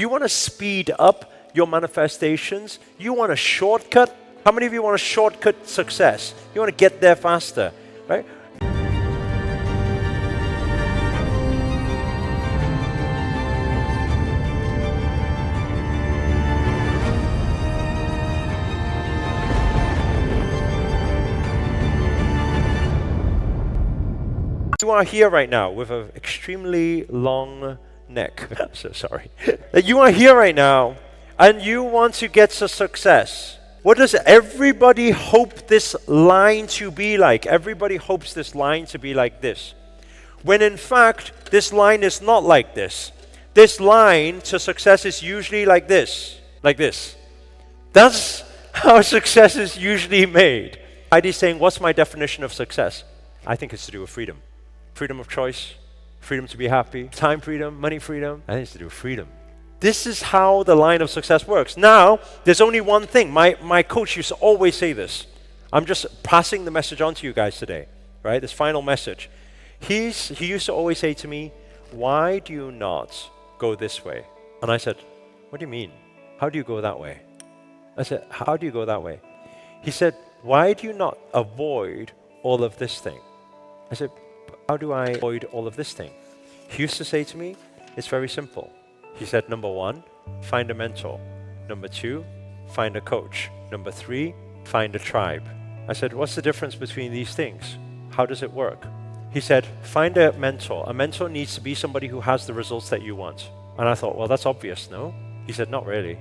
You want to speed up your manifestations? You want a shortcut? How many of you want a shortcut success? You want to get there faster, right? You are here right now with an extremely long neck. So sorry. You are here right now and you want to get to success. What does everybody hope this line to be like? Everybody hopes this line to be like this. When in fact, this line is not like this. This line to success is usually like this. Like this. That's how success is usually made. Heidi's saying, what's my definition of success? I think it's to do with freedom. Freedom of choice, freedom to be happy, time freedom, money freedom. I think it's to do with freedom. This is how the line of success works. Now, there's only one thing. My coach used to always say this. I'm just passing the message on to you guys today, right? This final message. He used to always say to me, why do you not go this way? And I said, what do you mean? How do you go that way? I said, how do you go that way? He said, why do you not avoid all of this thing? I said, how do I avoid all of this thing? He used to say to me, it's very simple. He said, number 1, find a mentor. Number 2, find a coach. Number 3, find a tribe. I said, what's the difference between these things? How does it work? He said, find a mentor. A mentor needs to be somebody who has the results that you want. And I thought, well, that's obvious, no? He said, not really.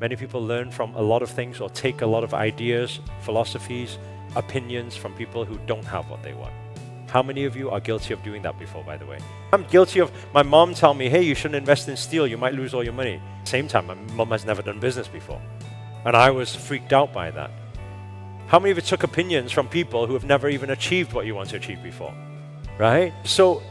Many people learn from a lot of things or take a lot of ideas, philosophies, opinions from people who don't have what they want. How many of you are guilty of doing that before, by the way? I'm guilty of my mom telling me, hey, you shouldn't invest in steel, you might lose all your money. Same time, my mom has never done business before. And I was freaked out by that. How many of you took opinions from people who have never even achieved what you want to achieve before? Right? So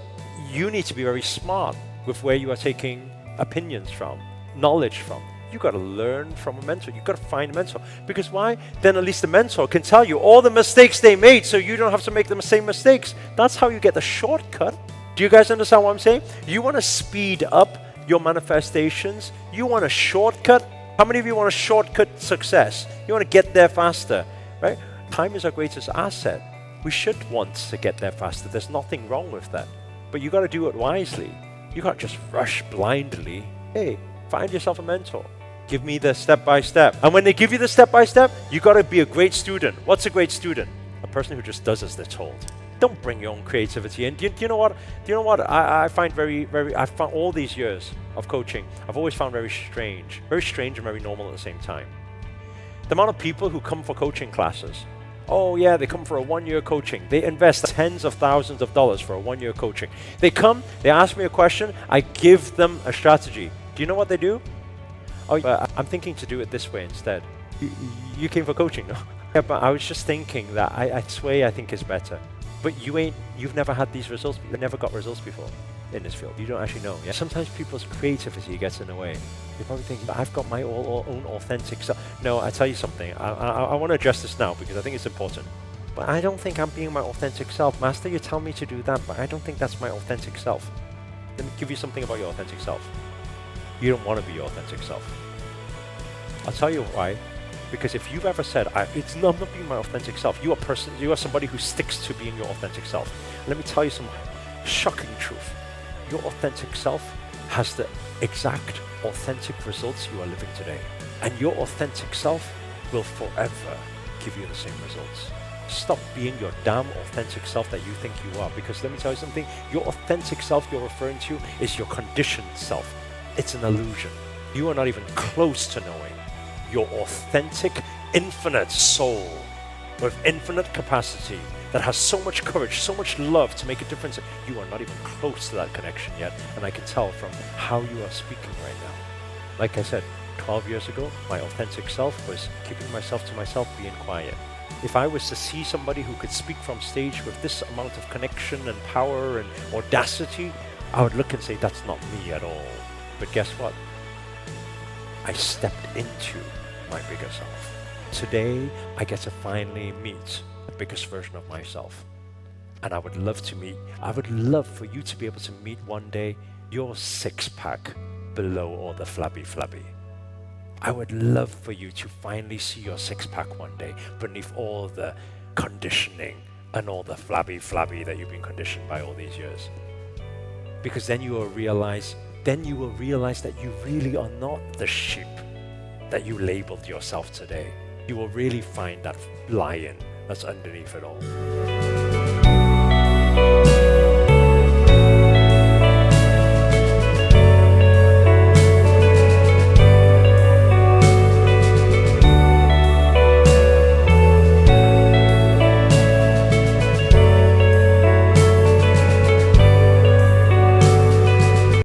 you need to be very smart with where you are taking opinions from, knowledge from. You've got to learn from a mentor. You've got to find a mentor. Because why? Then at least the mentor can tell you all the mistakes they made so you don't have to make the same mistakes. That's how you get the shortcut. Do you guys understand what I'm saying? You want to speed up your manifestations. You want a shortcut. How many of you want a shortcut success? You want to get there faster, right? Time is our greatest asset. We should want to get there faster. There's nothing wrong with that. But you got to do it wisely. You can't just rush blindly. Hey, find yourself a mentor. Give me the step-by-step. And when they give you the step-by-step, you got to be a great student. What's a great student? A person who just does as they're told. Don't bring your own creativity in. Do you know what? I find I found all these years of coaching, I've always found very strange and very normal at the same time. The amount of people who come for coaching classes. Oh yeah, they come for a 1-year coaching. They invest tens of thousands of dollars for a 1-year coaching. They come, they ask me a question, I give them a strategy. Do you know what they do? Oh, I'm thinking to do it this way instead. You came for coaching, no? Yeah, but I was just thinking that this way I think is better. But you've never had these results. You've never got results before in this field. You don't actually know. Yeah? Sometimes people's creativity gets in the way. You're probably thinking, but I've got my own authentic self. No, I tell you something. I want to address this now because I think it's important. But I don't think I'm being my authentic self. Master, you tell me to do that, but I don't think that's my authentic self. Let me give you something about your authentic self. You don't want to be your authentic self. I'll tell you why. Because if you've ever said, I'm not being my authentic self, you are somebody who sticks to being your authentic self. Let me tell you some shocking truth. Your authentic self has the exact authentic results you are living today. And your authentic self will forever give you the same results. Stop being your damn authentic self that you think you are. Because let me tell you something, your authentic self you're referring to is your conditioned self. It's an illusion. You are not even close to knowing your authentic, infinite soul with infinite capacity that has so much courage, so much love to make a difference. You are not even close to that connection yet, and I can tell from how you are speaking right now. Like I said, 12 years ago, my authentic self was keeping myself to myself, being quiet. If I was to see somebody who could speak from stage with this amount of connection and power and audacity, I would look and say, that's not me at all. But guess what? I stepped into my bigger self. Today, I get to finally meet the biggest version of myself. And I would love for you to be able to meet one day your 6-pack below all the flabby. I would love for you to finally see your six-pack one day beneath all the conditioning and all the flabby that you've been conditioned by all these years. Because then you will realize that you really are not the sheep that you labeled yourself today. You will really find that lion that's underneath it all.